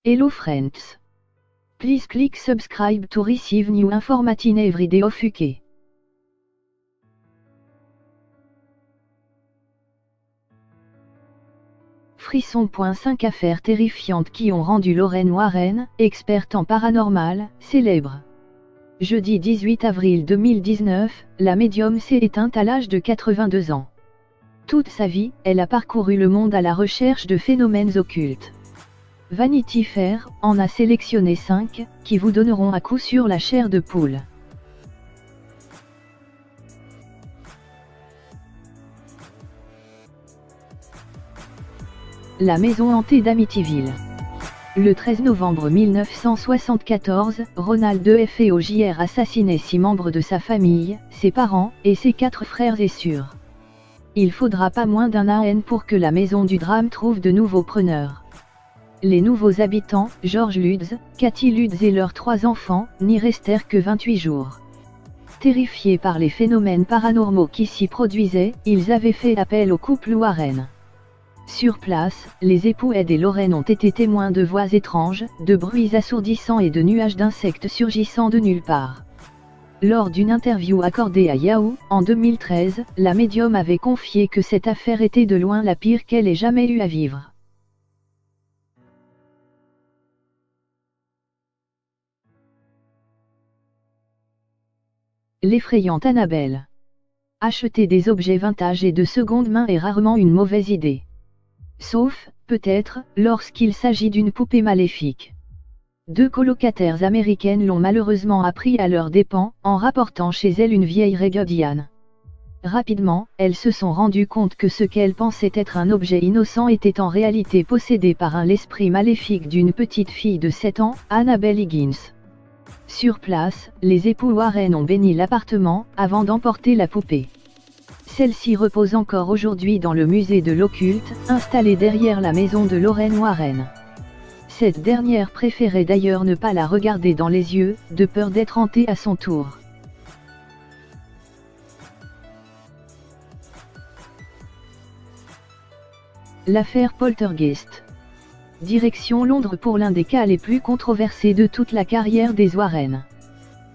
Hello friends. Please click subscribe to receive new information every day of UK. Frisson. 5 affaires terrifiantes qui ont rendu Lorraine Warren, experte en paranormal, célèbre. Jeudi 18 avril 2019, la médium s'est éteinte à l'âge de 82 ans. Toute sa vie, elle a parcouru le monde à la recherche de phénomènes occultes. Vanity Fair en a sélectionné 5, qui vous donneront à coup sûr la chair de poule. La maison hantée d'Amityville. Le 13 novembre 1974, Ronald DeFeo Jr. assassinait 6 membres de sa famille, ses parents, et ses 4 frères et sœurs. Il faudra pas moins d'un an pour que la maison du drame trouve de nouveaux preneurs. Les nouveaux habitants, George Lutz, Kathy Lutz et leurs 3 enfants, n'y restèrent que 28 jours. Terrifiés par les phénomènes paranormaux qui s'y produisaient, ils avaient fait appel au couple Warren. Sur place, les époux Ed et Lorraine ont été témoins de voix étranges, de bruits assourdissants et de nuages d'insectes surgissant de nulle part. Lors d'une interview accordée à Yahoo, en 2013, la médium avait confié que cette affaire était de loin la pire qu'elle ait jamais eu à vivre. L'effrayante Annabelle. Acheter des objets vintage et de seconde main est rarement une mauvaise idée. Sauf, peut-être, lorsqu'il s'agit d'une poupée maléfique. 2 colocataires américaines l'ont malheureusement appris à leurs dépens, en rapportant chez elles une vieille Regodian. Rapidement, elles se sont rendues compte que ce qu'elles pensaient être un objet innocent était en réalité possédé par l'esprit maléfique d'une petite fille de 7 ans, Annabelle Higgins. Sur place, les époux Warren ont béni l'appartement, avant d'emporter la poupée. Celle-ci repose encore aujourd'hui dans le musée de l'occulte, installé derrière la maison de Lorraine Warren. Cette dernière préférait d'ailleurs ne pas la regarder dans les yeux, de peur d'être hantée à son tour. L'affaire Poltergeist. Direction Londres pour l'un des cas les plus controversés de toute la carrière des Warren.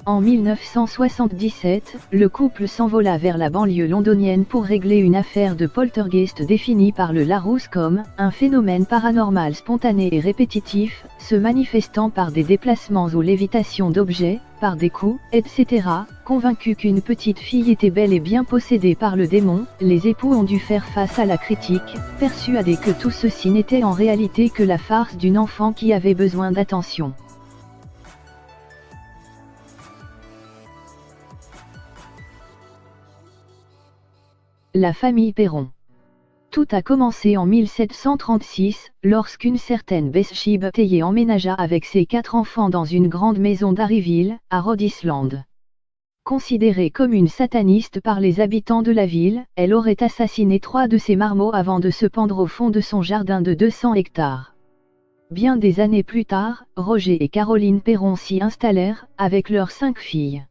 En 1977, le couple s'envola vers la banlieue londonienne pour régler une affaire de poltergeist définie par le Larousse comme un phénomène paranormal spontané et répétitif, se manifestant par des déplacements ou lévitations d'objets, par des coups, etc. Convaincus qu'une petite fille était bel et bien possédée par le démon, les époux ont dû faire face à la critique, persuadés que tout ceci n'était en réalité que la farce d'une enfant qui avait besoin d'attention. La famille Perron. Tout a commencé en 1736, lorsqu'une certaine Bathsheba Thayer emménagea avec ses 4 enfants dans une grande maison d'Harryville, à Rhode Island. Considérée comme une sataniste par les habitants de la ville, elle aurait assassiné 3 de ses marmots avant de se pendre au fond de son jardin de 200 hectares. Bien des années plus tard, Roger et Caroline Perron s'y installèrent, avec leurs 5 filles.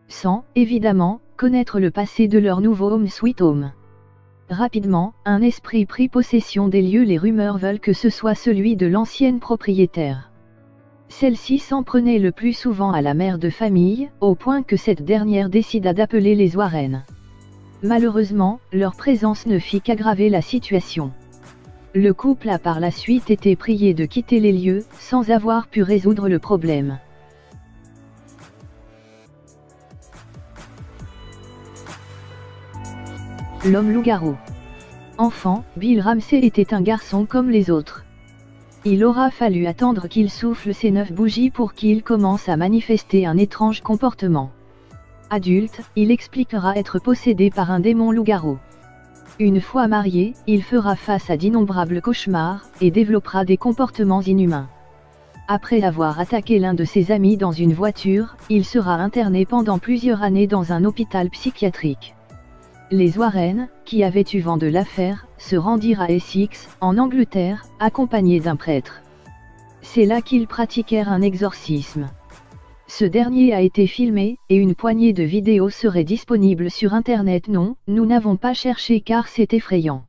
Sans, évidemment, connaître le passé de leur nouveau home sweet home. Rapidement, un esprit prit possession des lieux. Les rumeurs veulent que ce soit celui de l'ancienne propriétaire. Celle-ci s'en prenait le plus souvent à la mère de famille, au point que cette dernière décida d'appeler les Warren. Malheureusement, leur présence ne fit qu'aggraver la situation. Le couple a par la suite été prié de quitter les lieux, sans avoir pu résoudre le problème. L'homme loup-garou. Enfant, Bill Ramsey était un garçon comme les autres. Il aura fallu attendre qu'il souffle ses 9 bougies pour qu'il commence à manifester un étrange comportement. Adulte, il expliquera être possédé par un démon loup-garou. Une fois marié, il fera face à d'innombrables cauchemars, et développera des comportements inhumains. Après avoir attaqué l'un de ses amis dans une voiture, il sera interné pendant plusieurs années dans un hôpital psychiatrique. Les Warren, qui avaient eu vent de l'affaire, se rendirent à Essex, en Angleterre, accompagnés d'un prêtre. C'est là qu'ils pratiquèrent un exorcisme. Ce dernier a été filmé, et une poignée de vidéos serait disponible sur Internet. Non, nous n'avons pas cherché car c'est effrayant.